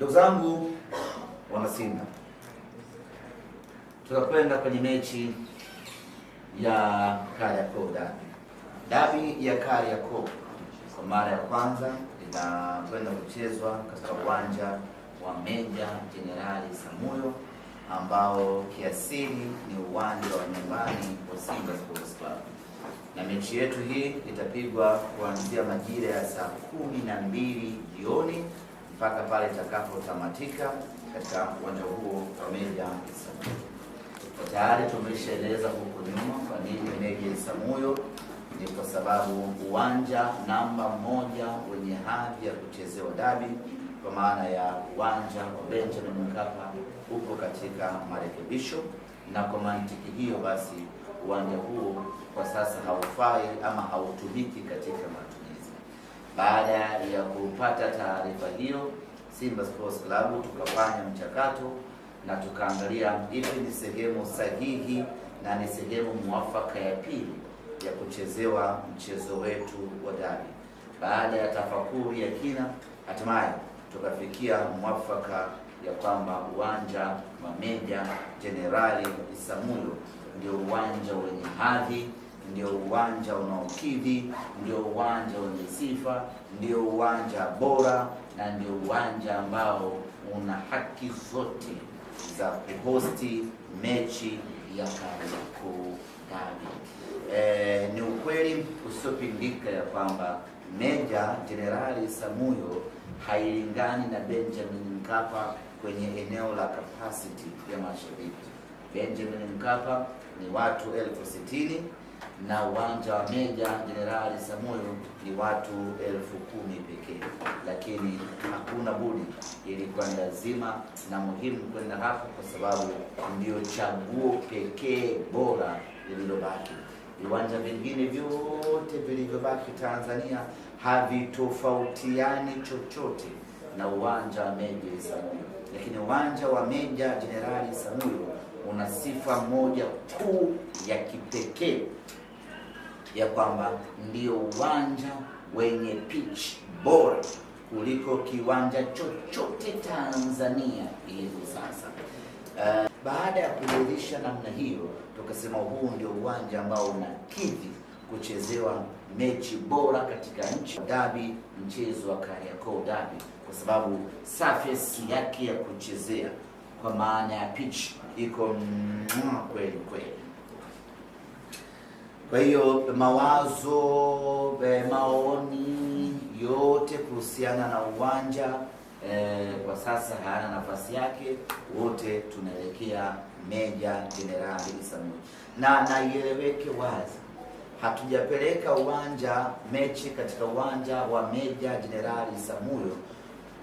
Ndugu zangu wana Simba, tunakwenda kwenye mechi ya Kariakoo Derby. Derby ya Kariakoo kwa mara ya kwanza inakwenda kuchezwa katika uwanja wa Meja Jenerali Isamuhyo ambao kiasili ni uwanja wa nyumbani wa Simba Sports Club. Na mechi yetu hii itapigwa kuanzia majira ya saa 12 jioni mpaka pale itakapotamatika katika uwanja huo wa Meja Isamuhyo. Tayari tumeshaeleza huko nyuma kwa nini Meja Isamuhyo. Ni kwa sababu uwanja namba 1 wenye hadhi ya kuchezewa dabi kwa maana ya uwanja wa Benjamin Mkapa upo katika marekebisho, na kwa mantiki hiyo basi uwanja huo kwa sasa haufai ama hautumiki katika matumizi. Baada ya kupata taarifa hiyo, Simba Sports Club tukafanya mchakato na tukaangalia ipi ni sehemu sahihi na ni sehemu mwafaka ya pili ya kuchezewa mchezo wetu wa dabi. Baada ya tafakuri ya kina, hatimaye tukafikia mwafaka ya kwamba uwanja wa Meja Jenerali Isamuhyo ndio uwanja wenye hadhi, ndio uwanja unaokidhi, ndio uwanja wenye sifa, ndio uwanja bora na ndio uwanja ambao una haki zote za kuhosti mechi ya Kariakoo Derby. Ni ukweli usiopingika ya kwamba Meja Jenerali Isamuhyo hailingani na Benjamin Mkapa kwenye eneo la capacity ya mashabiki. Benjamin Mkapa ni watu 60,000 na uwanja wa Meja Jenerali Isamuhyo ni watu 10,000 pekee, lakini hakuna budi, ilikuwa ni lazima na muhimu kwenda hapo kwa sababu ndio chaguo pekee bora lililobaki. Viwanja vingine vyote vilivyobaki Tanzania havitofautiani chochote na uwanja wa Meja Isamuhyo, lakini uwanja wa Meja Jenerali Isamuhyo una sifa moja kuu ya kipekee ya kwamba ndio uwanja wenye pitch bora kuliko kiwanja chochote Tanzania hivi sasa. Baada ya kuridhisha namna hiyo, tukasema huu ndio uwanja ambao unakidhi kuchezewa mechi bora katika nchi. Derby, mchezo wa Kariakoo Derby, kwa sababu surface yake ya kuchezea kwa maana ya pitch iko kweli kweli. Kwa hiyo mawazo, maoni yote kuhusiana na uwanja kwa sasa hayana nafasi yake. Wote tunaelekea Meja Jenerali Isamuhyo, na ieleweke wazi, hatujapeleka uwanja mechi katika uwanja wa Meja Jenerali Isamuhyo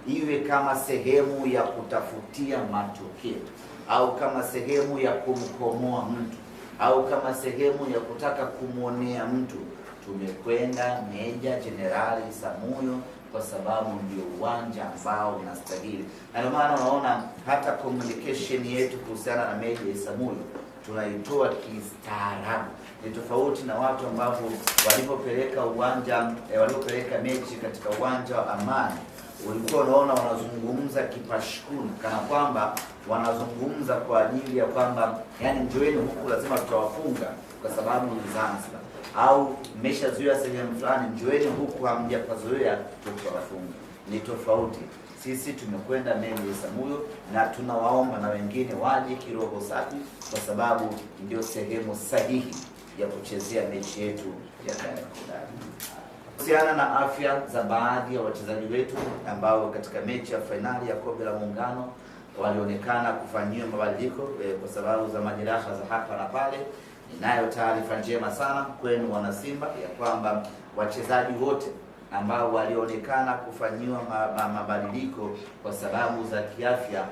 iwe kama sehemu ya kutafutia matokeo au kama sehemu ya kumkomoa mtu au kama sehemu ya kutaka kumwonea mtu. Tumekwenda Meja Jenerali Isamuhyo kwa sababu ndio uwanja ambao unastahili, na ndio maana unaona hata communication yetu kuhusiana na Meja Isamuhyo tunaitoa kistaarabu. Ni tofauti na watu ambao walipopeleka mechi katika uwanja wa Amani, ulikuwa unaona wanazungumza kipashkuni kana kwamba wanazungumza kwa ajili ya kwamba yani njoeni huku lazima tutawafunga kwa sababu ni Zanzibar, au mmeshazuia sehemu fulani, njoeni huku hamjapazoea tutawafunga. Ni tofauti. Sisi tumekwenda Meja Isamuhyo na tunawaomba na wengine waje kiroho safi, kwa sababu ndio sehemu sahihi ya kuchezea mechi yetu ya Kariakoo Derby. Kuhusiana na afya za baadhi ya wachezaji wetu ambao katika mechi ya fainali ya Kombe la Muungano walionekana kufanyiwa mabadiliko kwa sababu za majeraha za hapa na pale, ninayo taarifa njema sana kwenu wana Simba ya kwamba wachezaji wote ambao walionekana kufanyiwa mabadiliko kwa sababu za kiafya,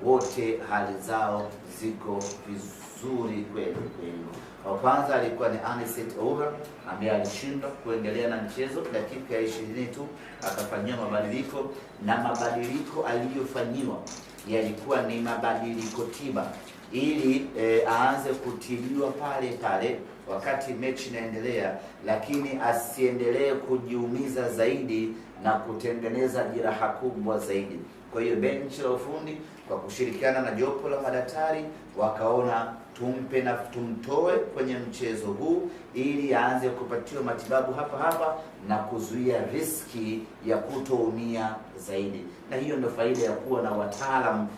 wote hali zao ziko vizuri kweli kweli. Wa kwanza alikuwa ni Anicet Oura ambaye alishindwa kuendelea na mchezo dakika ya 20 tu akafanyiwa mabadiliko, na mabadiliko aliyofanyiwa yalikuwa ni mabadiliko tiba ili aanze kutibiwa pale pale wakati mechi inaendelea, lakini asiendelee kujiumiza zaidi na kutengeneza jeraha kubwa zaidi. Kwa hiyo benchi la ufundi kwa kushirikiana na jopo la madaktari wakaona tumpe na tumtoe kwenye mchezo huu ili aanze kupatiwa matibabu hapa hapa na kuzuia riski ya kutoumia zaidi, na hiyo ndio faida ya kuwa na wataalamu.